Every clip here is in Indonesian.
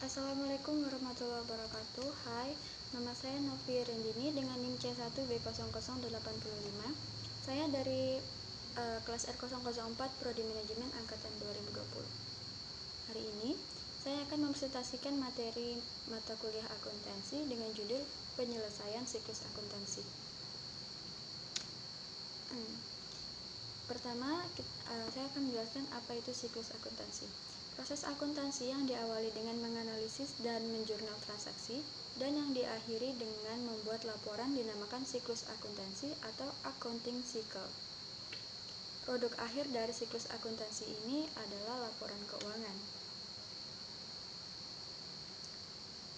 Assalamualaikum warahmatullahi wabarakatuh. Hai, nama saya Novi Rendini dengan NIM C1B0085. Saya dari kelas R004 Prodi Manajemen angkatan 2020. Hari ini saya akan mempresentasikan materi mata kuliah akuntansi dengan judul penyelesaian siklus akuntansi. Pertama, saya akan menjelaskan apa itu siklus akuntansi. Proses akuntansi yang diawali dengan menganalisis dan menjurnal transaksi dan yang diakhiri dengan membuat laporan dinamakan siklus akuntansi atau accounting cycle. Produk akhir dari siklus akuntansi ini adalah laporan keuangan.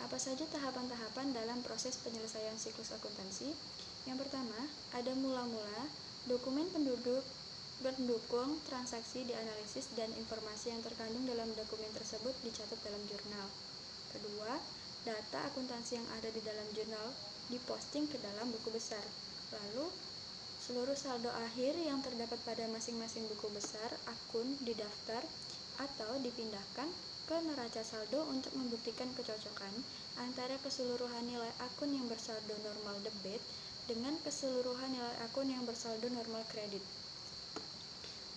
Apa saja tahapan-tahapan dalam proses penyelesaian siklus akuntansi? Yang pertama, ada mula-mula, dokumen pendukung transaksi dianalisis dan informasi yang terkandung dalam dokumen tersebut dicatat dalam jurnal. Kedua, data akuntansi yang ada di dalam jurnal diposting ke dalam buku besar. Lalu, seluruh saldo akhir yang terdapat pada masing-masing buku besar akun didaftar atau dipindahkan ke neraca saldo untuk membuktikan kecocokan antara keseluruhan nilai akun yang bersaldo normal debit dengan keseluruhan nilai akun yang bersaldo normal kredit.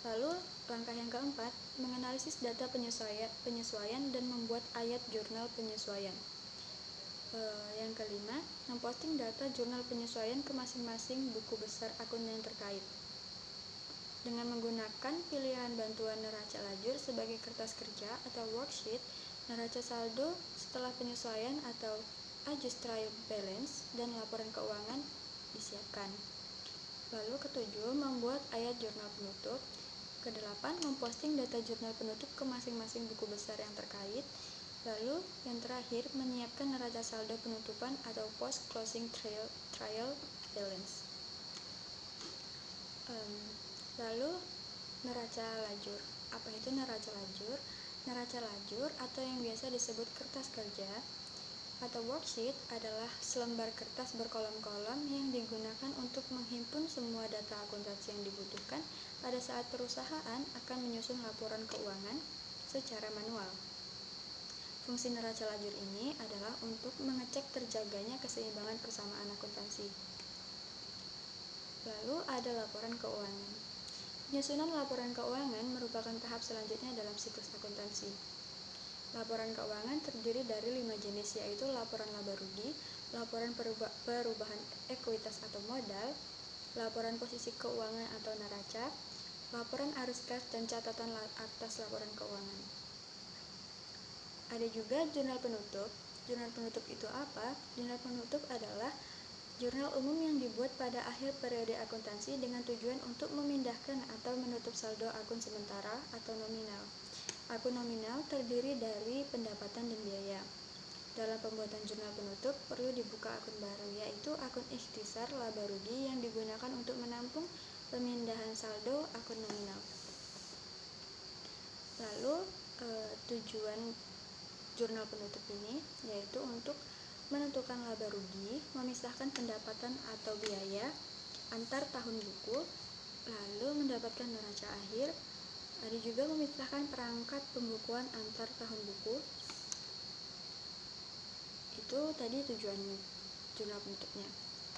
Lalu, langkah yang keempat, menganalisis data penyesuaian dan membuat ayat jurnal penyesuaian. Yang kelima, memposting data jurnal penyesuaian ke masing-masing buku besar akun yang terkait. Dengan menggunakan pilihan bantuan neraca lajur sebagai kertas kerja atau worksheet, neraca saldo setelah penyesuaian atau adjust trial balance dan laporan keuangan disiapkan. Lalu ketujuh, membuat ayat jurnal penutup. Kedelapan, memposting data jurnal penutup ke masing-masing buku besar yang terkait. Lalu yang terakhir, menyiapkan neraca saldo penutupan atau post closing trial balance. Lalu neraca lajur. Apa itu neraca lajur? Neraca lajur atau yang biasa disebut kertas kerja atau worksheet adalah selembar kertas berkolom-kolom yang digunakan untuk menghimpun semua data akuntansi yang dibutuhkan pada saat perusahaan akan menyusun laporan keuangan secara manual. Fungsi neraca lajur ini adalah untuk mengecek terjaganya keseimbangan persamaan akuntansi. Lalu ada laporan keuangan. Penyusunan laporan keuangan merupakan tahap selanjutnya dalam siklus akuntansi. Laporan keuangan terdiri dari 5 jenis, yaitu laporan laba rugi, laporan perubahan ekuitas atau modal, laporan posisi keuangan atau neraca, laporan arus kas, dan catatan atas laporan keuangan. Ada juga jurnal penutup. Jurnal penutup itu apa? Jurnal penutup adalah jurnal umum yang dibuat pada akhir periode akuntansi dengan tujuan untuk memindahkan atau menutup saldo akun sementara atau nominal. Akun nominal terdiri dari pendapatan dan biaya. Dalam pembuatan jurnal penutup perlu dibuka akun baru, yaitu akun ikhtisar laba rugi yang digunakan untuk menampung pemindahan saldo akun nominal. Lalu tujuan jurnal penutup ini yaitu untuk menentukan laba rugi, memisahkan pendapatan atau biaya antar tahun buku, lalu mendapatkan neraca akhir. Ada juga memisahkan perangkat pembukuan antar tahun buku. Itu tadi tujuan jurnal penutupnya.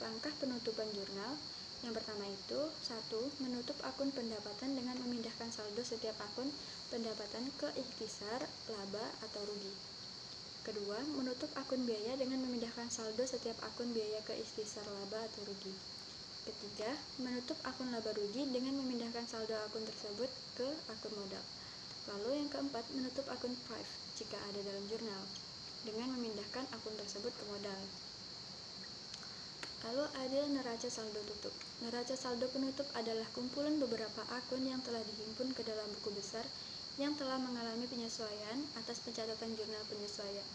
Langkah penutupan jurnal. Yang pertama itu, 1. Menutup akun pendapatan dengan memindahkan saldo setiap akun pendapatan ke ikhtisar laba atau rugi. Kedua, menutup akun biaya dengan memindahkan saldo setiap akun biaya ke ikhtisar laba atau rugi. Ketiga, menutup akun laba rugi dengan memindahkan saldo akun tersebut ke akun modal. Lalu yang keempat, menutup akun prive jika ada dalam jurnal dengan memindahkan akun tersebut ke modal. Lalu ada neraca saldo tutup. Neraca saldo penutup adalah kumpulan beberapa akun yang telah dihimpun ke dalam buku besar yang telah mengalami penyesuaian atas pencatatan jurnal penyesuaian.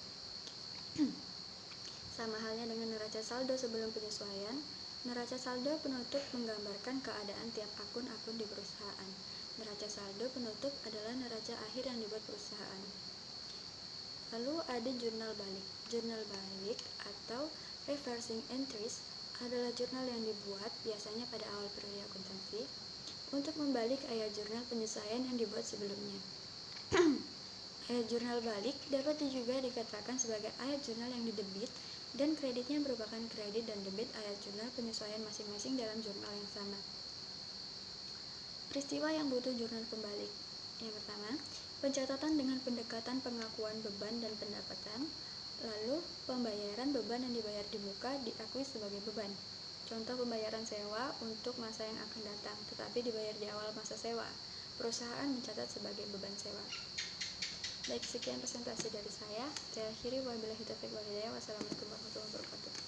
Sama halnya dengan neraca saldo sebelum penyesuaian, neraca saldo penutup menggambarkan keadaan tiap akun-akun di perusahaan. Neraca saldo penutup adalah neraca akhir yang dibuat perusahaan. Lalu ada jurnal balik. Jurnal balik atau reversing entries adalah jurnal yang dibuat biasanya pada awal periode akuntansi untuk membalik ayat jurnal penyesuaian yang dibuat sebelumnya. Ayat jurnal balik dapat juga dikatakan sebagai ayat jurnal yang didebit dan kreditnya merupakan kredit dan debit ayat jurnal penyesuaian masing-masing dalam jurnal yang sama. Peristiwa yang butuh jurnal pembalik. Yang pertama, pencatatan dengan pendekatan pengakuan beban dan pendapatan, lalu pembayaran beban yang dibayar di muka diakui sebagai beban. Contoh pembayaran sewa untuk masa yang akan datang, tetapi dibayar di awal masa sewa. Perusahaan mencatat sebagai beban sewa. Baik, sekian presentasi dari saya. Saya akhiri, wabillahi taufiq wal hidayah. Wassalamualaikum warahmatullahi wabarakatuh.